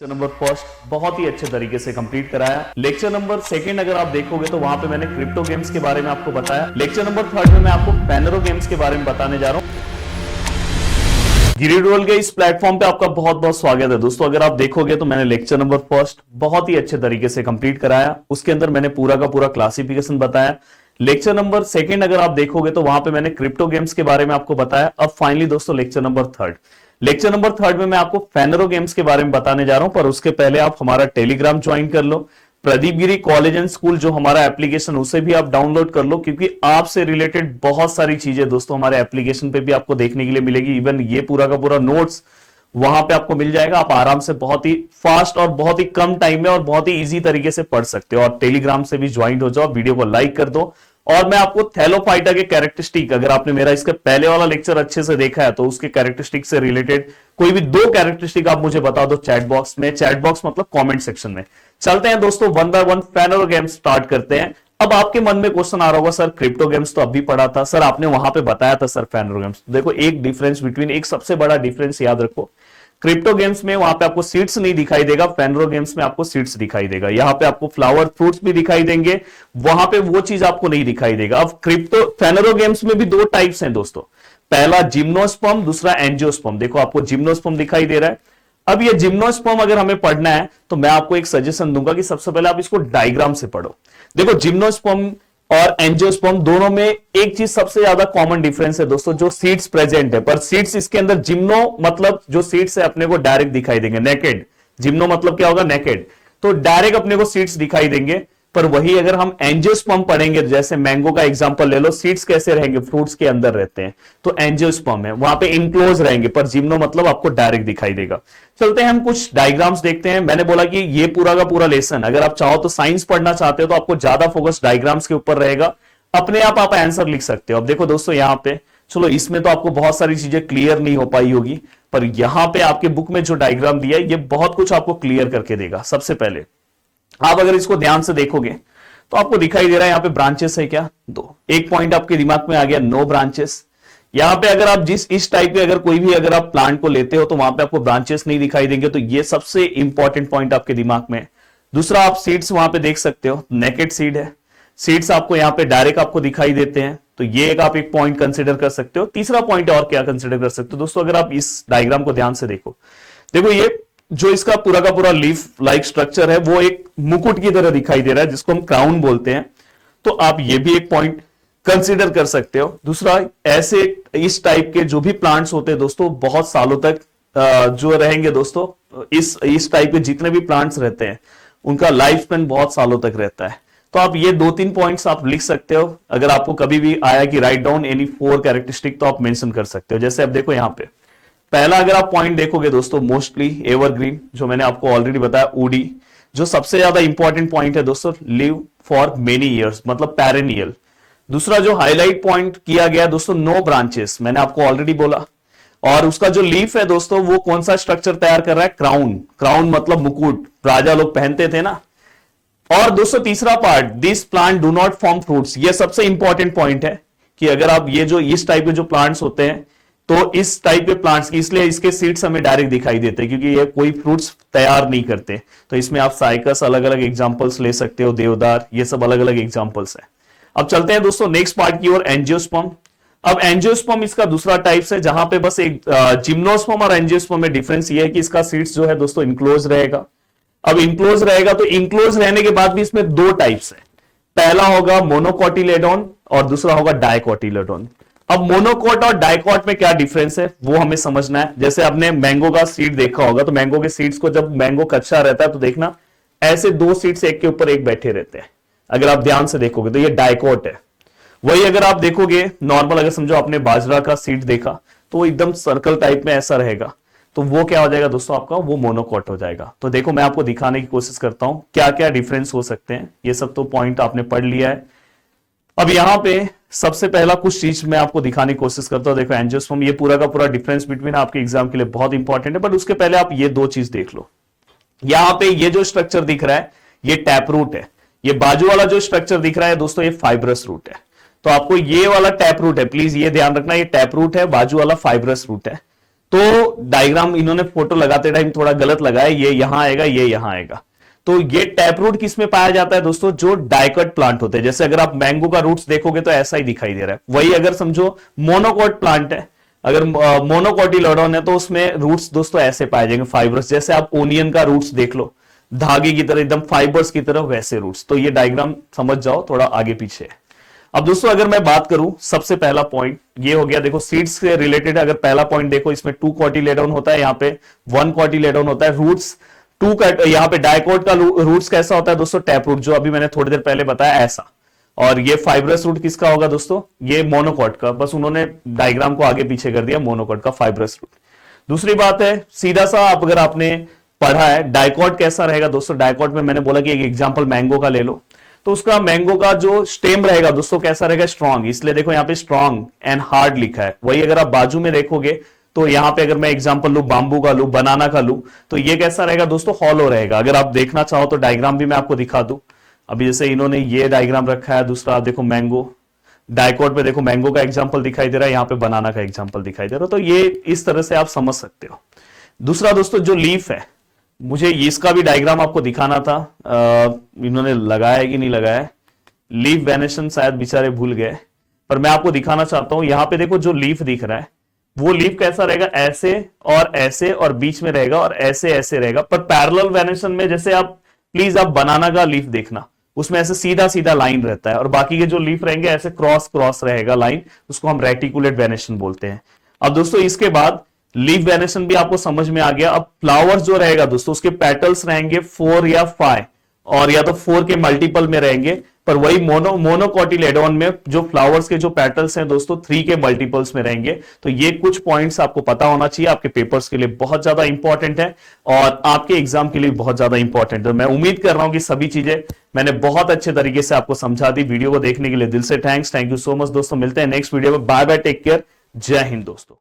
Lecture number first बहुत ही अच्छे तरीके से कंप्लीट कराया। लेक्चर नंबर सेकंड अगर आप देखोगे तो वहां पे मैंने क्रिप्टो गेम्स के बारे में आपको बताया। लेक्चर नंबर थर्ड में मैं आपको पैनरो गेम्स के बारे में बताने जा रहा हूं। गिरिडोल के इस प्लेटफॉर्म पे आपका बहुत बहुत स्वागत है दोस्तों। अगर आप देखोगे तो मैंने लेक्चर नंबर फर्स्ट बहुत ही अच्छे तरीके से कंप्लीट कराया, उसके अंदर मैंने पूरा का पूरा क्लासिफिकेशन बताया। लेक्चर नंबर सेकंड अगर आप देखोगे तो वहां पे मैंने क्रिप्टो गेम्स के बारे में आपको बताया। अब फाइनली दोस्तों लेक्चर नंबर थर्ड में मैं आपको फेनरो गेम्स के बारे में बताने जा रहा हूं, पर उसके पहले आप हमारा टेलीग्राम ज्वाइन कर लो। प्रदीप गिरी कॉलेज एंड स्कूल जो हमारा एप्लीकेशन, उसे भी आप डाउनलोड कर लो, क्योंकि आपसे रिलेटेड बहुत सारी चीजें दोस्तों हमारे एप्लीकेशन पे भी आपको देखने के लिए मिलेगी। इवन ये पूरा का पूरा नोट्स वहां पे आपको मिल जाएगा। आप आराम से बहुत ही फास्ट और बहुत ही कम टाइम में और बहुत ही इजी तरीके से पढ़ सकते हो। और टेलीग्राम से भी ज्वाइन हो जाओ, वीडियो को लाइक कर दो। और मैं आपको थैलोफाइटा के कैरेक्टरिस्टिक, अगर आपने मेरा इसका पहले वाला लेक्चर अच्छे से देखा है तो उसके कैरेक्टरिस्टिक से रिलेटेड कोई भी दो कैरेक्टरिस्टिक आप मुझे बता दो चैट बॉक्स में। चैट बॉक्स मतलब कमेंट सेक्शन में। चलते हैं दोस्तों, वन बाय वन फेनरो गेम्स स्टार्ट करते हैं। अब आपके मन में क्वेश्चन आ रहा होगा, सर क्रिप्टो गेम्स तो अभी पढ़ा था, सर आपने वहां पे बताया था सर फेनरो गेम्स। देखो एक डिफरेंस बिटवीन, एक सबसे बड़ा डिफरेंस याद रखो, क्रिप्टो गेम्स में वहां पे आपको सीड्स नहीं दिखाई देगा, फेनरो गेम्स में आपको सीड्स दिखाई देगा। यहां पे आपको फ्लावर फ्रूट्स भी दिखाई देंगे, वहां पे वो चीज आपको नहीं दिखाई देगा। अब फेनरो गेम्स में भी दो टाइप्स हैं दोस्तों, पहला जिम्नोस्पर्म, दूसरा एंजियोस्पर्म। देखो आपको जिम्नोस्पर्म दिखाई दे रहा है। अब ये जिम्नोस्पर्म अगर हमें पढ़ना है तो मैं आपको एक सजेशन दूंगा कि सबसे पहले आप इसको डायग्राम से पढ़ो। देखो जिम्नोस्पर्म और एंजियोस्पर्म दोनों में एक चीज सबसे ज्यादा कॉमन डिफरेंस है दोस्तों, जो सीड्स प्रेजेंट है। पर सीड्स इसके अंदर जिम्नो मतलब जो सीड्स है अपने को डायरेक्ट दिखाई देंगे, नेकेड। जिम्नो मतलब क्या होगा, नेकेड। तो डायरेक्ट अपने को सीड्स दिखाई देंगे। पर वही अगर हम एंजियोस्पर्म पढ़ेंगे, जैसे मैंगो का एग्जांपल ले लो, सीड्स कैसे रहेंगे, फ्रूट्स के अंदर रहते हैं, तो एंजियोस्पर्म है, वहां पे इनक्लोज रहेंगे। पर जिम्नो मतलब आपको डायरेक्ट दिखाई देगा। चलते हैं हम कुछ डायग्राम्स देखते हैं। मैंने बोला कि ये पूरा का पूरा लेसन, अगर आप चाहो तो साइंस पढ़ना चाहते हो तो आपको ज्यादा फोकस डायग्राम्स के ऊपर रहेगा। अपने आप आंसर लिख सकते हो। अब देखो दोस्तों यहां पे, चलो इसमें तो आपको बहुत सारी चीजें क्लियर नहीं हो पाई होगी, पर यहां पे आपके बुक में जो डायग्राम दिया है ये बहुत कुछ आपको क्लियर करके देगा। सबसे पहले आप अगर इसको ध्यान से देखोगे तो आपको दिखाई दे रहा है यहां पे ब्रांचेस है क्या, दो। एक पॉइंट आपके दिमाग में आ गया, नो ब्रांचेस। यहां पे अगर आप इस टाइप के अगर कोई भी अगर आप प्लांट को लेते हो तो वहां पे आपको ब्रांचेस नहीं दिखाई देंगे, तो ये सबसे इंपॉर्टेंट पॉइंट आपके दिमाग में है। दूसरा, आप सीड्स वहां पे देख सकते हो, नेकेड सीड है। सीड्स आपको यहाँ पे डायरेक्ट आपको दिखाई देते हैं, तो ये एक आप एक पॉइंट कंसिडर कर सकते हो। तीसरा पॉइंट और क्या कंसिडर कर सकते हो दोस्तों, अगर आप इस डायग्राम को ध्यान से देखो, देखो ये जो इसका पूरा का पूरा लीफ लाइक स्ट्रक्चर है वो एक मुकुट की तरह दिखाई दे रहा है, जिसको हम क्राउन बोलते हैं। तो आप ये भी एक पॉइंट कंसीडर कर सकते हो। दूसरा, ऐसे इस टाइप के जो भी प्लांट्स होते हैं दोस्तों, बहुत सालों तक जो रहेंगे दोस्तों, इस टाइप के जितने भी प्लांट्स रहते हैं उनका लाइफ स्पेन बहुत सालों तक रहता है। तो आप ये दो तीन पॉइंट्स आप लिख सकते हो। अगर आपको कभी भी आया कि राइट डाउन एनी 4 कैरेक्टरिस्टिक, तो आप मेंशन कर सकते हो। जैसे अब देखो यहां पे पहला अगर आप पॉइंट देखोगे दोस्तों, मोस्टली एवरग्रीन, जो मैंने आपको ऑलरेडी बताया, ऊडी। जो सबसे ज्यादा इंपॉर्टेंट पॉइंट है दोस्तों, लिव फॉर मेनी ईयर्स, मतलब पेरेनियल। दूसरा जो हाईलाइट पॉइंट किया गया दोस्तों, नो ब्रांचेस, मैंने आपको ऑलरेडी बोला। और उसका जो लीफ है दोस्तों, वो कौन सा स्ट्रक्चर तैयार कर रहा है, क्राउन। क्राउन मतलब मुकुट, राजा लोग पहनते थे ना। और दोस्तों तीसरा part, this plant do not form fruits, ये सबसे इंपॉर्टेंट पॉइंट है कि अगर आप ये जो इस टाइप के जो प्लांट्स होते हैं, तो इस टाइप के प्लांट्स की, इसलिए इसके सीड्स हमें डायरेक्ट दिखाई देते हैं, क्योंकि ये कोई फ्रूट्स तैयार नहीं करते। तो इसमें आप साइकस अलग अलग एग्जांपल्स ले सकते हो, देवदार, ये सब अलग अलग एग्जांपल्स हैं। अब चलते हैं दोस्तों नेक्स्ट पार्ट की ओर, एंजियोस्पर्म। अब एंजियोस्पर्म इसका दूसरा टाइप्स है, जहां पे बस एक जिम्नोस्पर्म और एंजियोस्पर्म में डिफरेंस ये है कि इसका सीड्स जो है दोस्तों इनक्लोज रहेगा। अब इनक्लोज रहेगा तो इनक्लोज रहने के बाद भी इसमें दो टाइप्स है, पहला होगा मोनोकोटिलेडोन और दूसरा होगा डाइकोटिलेडोन। अब मोनोकोट और डाइकोट में क्या डिफरेंस है वो हमें समझना है। जैसे आपने मैंगो का सीड देखा होगा, तो मैंगो के सीड्स को जब मैंगो कच्चा रहता है तो देखना ऐसे दो सीड्स एक के ऊपर एक बैठे रहते हैं। अगर आप ध्यान से देखोगे तो ये डाइकोट है। वही अगर आप देखोगे नॉर्मल, अगर समझो आपने बाजरा का सीड देखा तो वो एकदम सर्कल टाइप में ऐसा रहेगा, तो वो क्या हो जाएगा दोस्तों आपका, वो मोनोकोट हो जाएगा। तो देखो मैं आपको दिखाने की कोशिश करता हूं क्या क्या डिफरेंस हो सकते हैं। ये सब तो पॉइंट आपने पढ़ लिया है। अब यहां पे सबसे पहला कुछ चीज मैं आपको दिखाने की कोशिश करता हूं। देखो एंजियोस्पर्म, ये पूरा का पूरा डिफरेंस बिटवीन आपके एग्जाम के लिए बहुत इंपॉर्टेंट है, बट उसके पहले आप ये दो चीज देख लो। यहां पे ये जो स्ट्रक्चर दिख रहा है ये टैप रूट है। ये बाजू वाला जो स्ट्रक्चर दिख रहा है दोस्तों, ये फाइब्रस रूट है। तो आपको ये वाला टैप रूट है, प्लीज ये ध्यान रखना, ये टैप रूट है, बाजू वाला फाइब्रस रूट है। तो डायग्राम इन्होंने फोटो लगाते टाइम थोड़ा गलत लगाया, ये यहां आएगा, ये यहां आएगा। तो ये टैप रूट किस में पाया जाता है दोस्तों? जो डाइकॉट प्लांट होते हैं। जैसे अगर आप मैंगो का रूट्स देखोगे तो ऐसा ही दिखाई दे रहा है। वही अगर समझो मोनोकॉट प्लांट है, अगर मोनोकॉटिलॉडोन है तो उसमें रूट्स दोस्तों ऐसे पाए जाएंगे, फाइबर्स। जैसे आप ओनियन का रूट्स देख लो, धागे की तरह एकदम फाइबर्स की तरह, वैसे रूट्स। तो ये डायग्राम समझ जाओ, थोड़ा आगे पीछे। अब दोस्तों अगर मैं बात करूं, सबसे पहला पॉइंट ये हो गया, देखो सीड्स से रिलेटेड अगर पहला पॉइंट देखो, इसमें 2 कॉटिलेडोन होता है, यहाँ पे 1 कॉटिलेडोन होता है। रूट्स 2 का, यहाँ पे डायकॉट का रूट्स कैसा होता है दोस्तों? टैप रूट, जो अभी मैंने थोड़ी देर पहले बताया, ऐसा। और ये फाइब्रस रूट किसका होगा दोस्तों? ये मोनोकॉट का। बस उन्होंने डायग्राम को आगे पीछे कर दिया, मोनोकॉट का फाइब्रस रूट। दूसरी बात है, सीधा सा आप अगर आपने पढ़ा है डायकॉट कैसा रहेगा दोस्तों, डायकॉट में मैंने बोला कि एक एग्जांपल मैंगो का ले लो, तो उसका मैंगो का जो स्टेम रहेगा दोस्तों कैसा रहेगा? स्ट्रॉन्ग। इसलिए देखो यहाँ पे स्ट्रॉन्ग एंड हार्ड लिखा है। वही अगर आप बाजू में देखोगे तो यहाँ पे अगर मैं एग्जांपल लू, बांबू का लू, बनाना का लू, तो ये कैसा रहेगा दोस्तों? हॉलो रहेगा। अगर आप देखना चाहो तो डायग्राम भी मैं आपको दिखा दूं। अभी जैसे इन्होंने ये डायग्राम रखा है, दूसरा आप देखो मैंगो, डायकॉट पे देखो मैंगो का एग्जांपल दिखाई दे रहा है, यहाँ पे बनाना का एग्जांपल दिखाई दे रहा है। तो ये इस तरह से आप समझ सकते हो। दूसरा दोस्तों जो लीफ है, मुझे इसका भी डायग्राम आपको दिखाना था, इन्होंने लगाया है कि नहीं लगाया है, लीफ वेनेशन शायद बेचारे भूल गए, पर मैं आपको दिखाना चाहता हूं। यहां पे देखो जो लीफ दिख रहा है, वो लीफ कैसा रहेगा? ऐसे और बीच में रहेगा, और ऐसे रहेगा। पर पैरेलल वेनेशन में जैसे आप प्लीज आप बनाना का लीफ देखना, उसमें ऐसे सीधा सीधा लाइन रहता है, और बाकी के जो लीफ रहेंगे ऐसे क्रॉस क्रॉस रहेगा लाइन, उसको हम रेटिकुलेट वेनेशन बोलते हैं। अब दोस्तों इसके बाद लीफ वेनेशन भी आपको समझ में आ गया। अब फ्लावर्स जो रहेगा दोस्तों, उसके पेटल्स रहेंगे 4 या 5, और या तो 4 के मल्टीपल में रहेंगे। पर वही मोनोकॉटिलेडोन में जो फ्लावर्स के जो पेटल्स हैं दोस्तों 3 के मल्टीपल्स में रहेंगे। तो ये कुछ पॉइंट्स आपको पता होना चाहिए, आपके पेपर्स के लिए बहुत ज्यादा इंपॉर्टेंट है, और आपके एग्जाम के लिए बहुत ज्यादा इंपॉर्टेंट है। मैं उम्मीद कर रहा हूं कि सभी चीजें मैंने बहुत अच्छे तरीके से आपको समझा दी। वीडियो को देखने के लिए दिल से थैंक यू सो मच दोस्तों। मिलते हैं नेक्स्ट वीडियो में। बाय बाय, टेक केयर, जय हिंद दोस्तों।